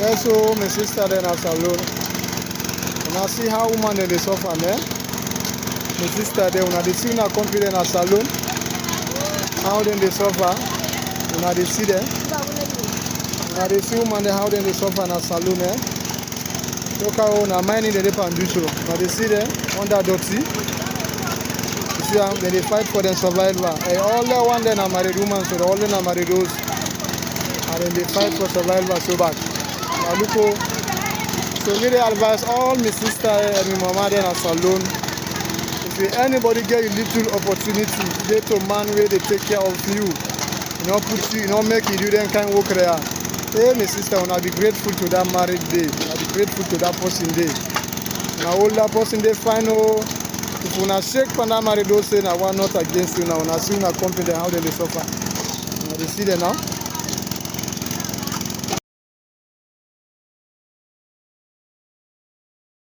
Yes, so my sister then as alone. When I see how woman they suffer, man. My sister there, when I see her confident as alone, how then they suffer. When I see them, when I see woman how then they suffer in a saloon, eh. Look how na mining they can do so. When they see them under dirty, you see how they fight for their survival. All the one then are married women, so all them are married those, and then they fight for survival so bad. Now look how. So really advise all my sister and my mama then as alone. If anybody get a little opportunity, get a man where they take care of you, put you, make you do that kind of work there. Hey, my sister, when I be grateful to that married day, I be grateful to that person day. Now all that person they find if you shake for that married, say now one not against you now. When I see you confident how they suffer. Now they see them now.